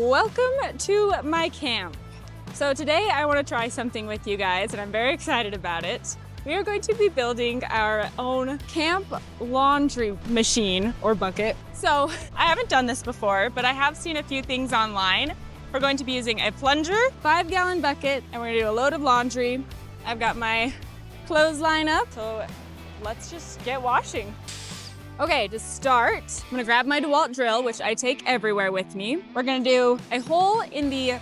Welcome to my camp. So today I want to try something with you guys and I'm very excited about it. We are going to be building our own camp laundry machine or bucket. So I haven't done this before, but I have seen a few things online. We're going to be using a plunger, 5-gallon bucket, and we're gonna do a load of laundry. I've got my clothesline up, so let's just get washing. Okay, to start, I'm gonna grab my DeWALT drill, which I take everywhere with me. We're gonna do a hole in the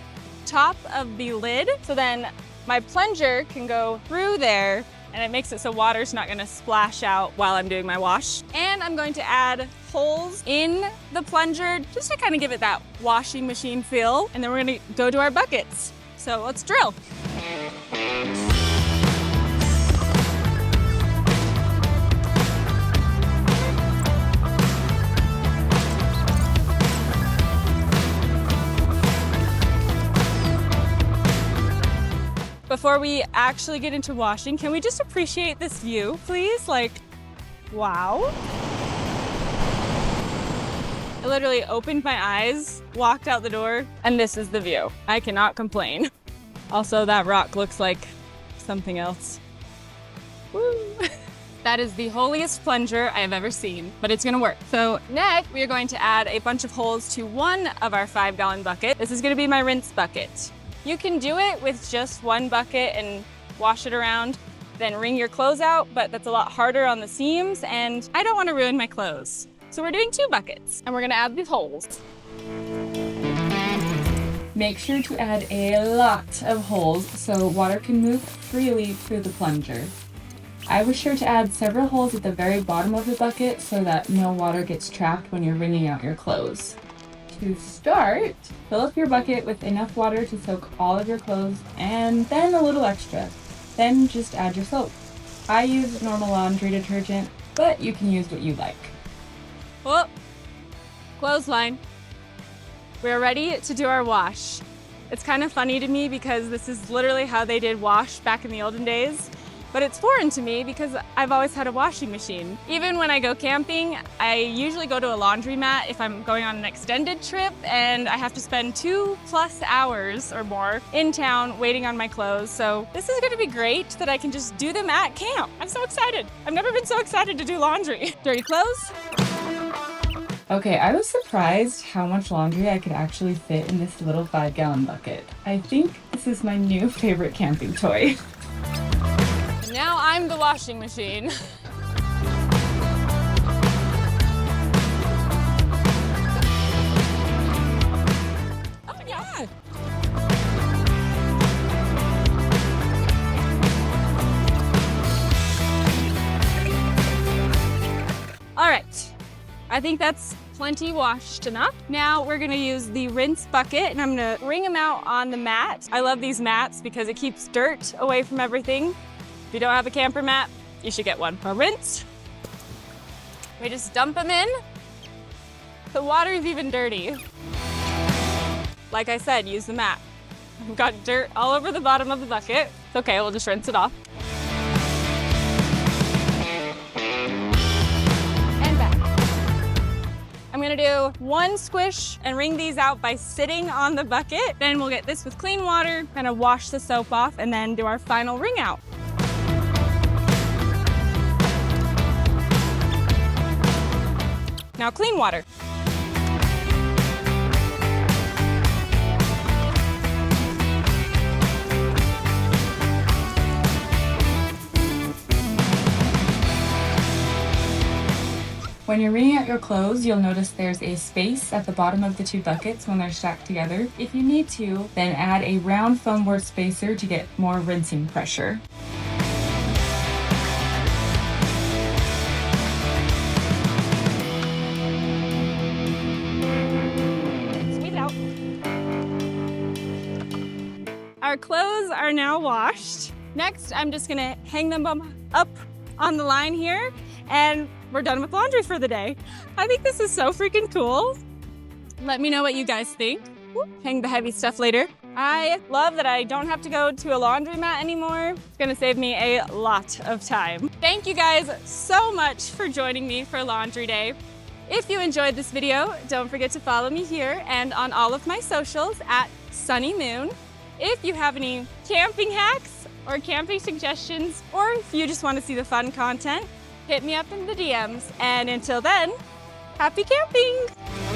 top of the lid, so then my plunger can go through there, and it makes it so water's not gonna splash out while I'm doing my wash. And I'm going to add holes in the plunger just to kind of give it that washing machine feel. And then we're gonna go to our buckets. So let's drill. Before we actually get into washing, can we just appreciate this view, please? Like, wow. I literally opened my eyes, walked out the door, and this is the view. I cannot complain. Also, that rock looks like something else. Woo! That is the holiest plunger I have ever seen, but it's gonna work. So next, we are going to add a bunch of holes to one of our 5-gallon bucket. This is gonna be my rinse bucket. You can do it with just one bucket and wash it around, then wring your clothes out, but that's a lot harder on the seams, and I don't want to ruin my clothes. So we're doing 2 buckets, and we're gonna add these holes. Make sure to add a lot of holes so water can move freely through the plunger. I was sure to add several holes at the very bottom of the bucket so that no water gets trapped when you're wringing out your clothes. To start, fill up your bucket with enough water to soak all of your clothes and then a little extra. Then just add your soap. I use normal laundry detergent, but you can use what you like. Whoop, clothesline. We're ready to do our wash. It's kind of funny to me because this is literally how they did wash back in the olden days. But it's foreign to me because I've always had a washing machine. Even when I go camping, I usually go to a laundromat if I'm going on an extended trip and I have to spend 2+ hours or more in town waiting on my clothes. So this is gonna be great that I can just do them at camp. I'm so excited. I've never been so excited to do laundry. Dirty clothes. Okay, I was surprised how much laundry I could actually fit in this little 5-gallon bucket. I think this is my new favorite camping toy. Now I'm the washing machine. Oh yeah. All right, I think that's plenty washed enough. Now we're gonna use the rinse bucket and I'm gonna wring them out on the mat. I love these mats because it keeps dirt away from everything. If you don't have a camper mat, you should get one. A rinse. We just dump them in. The water is even dirty. Like I said, use the mat. We've got dirt all over the bottom of the bucket. It's okay, we'll just rinse it off. And back. I'm gonna do one squish and wring these out by sitting on the bucket. Then we'll get this with clean water, kind of wash the soap off, and then do our final wring out. Now clean water. When you're wringing out your clothes, you'll notice there's a space at the bottom of the 2 buckets when they're stacked together. If you need to, then add a round foam board spacer to get more rinsing pressure. Our clothes are now washed. Next, I'm just gonna hang them up on the line here and we're done with laundry for the day. I think this is so freaking cool. Let me know what you guys think. Hang the heavy stuff later. I love that I don't have to go to a laundromat anymore. It's gonna save me a lot of time. Thank you guys so much for joining me for Laundry Day. If you enjoyed this video, don't forget to follow me here and on all of my socials at Sunny Moon. If you have any camping hacks or camping suggestions, or if you just want to see the fun content, hit me up in the DMs. And until then, happy camping!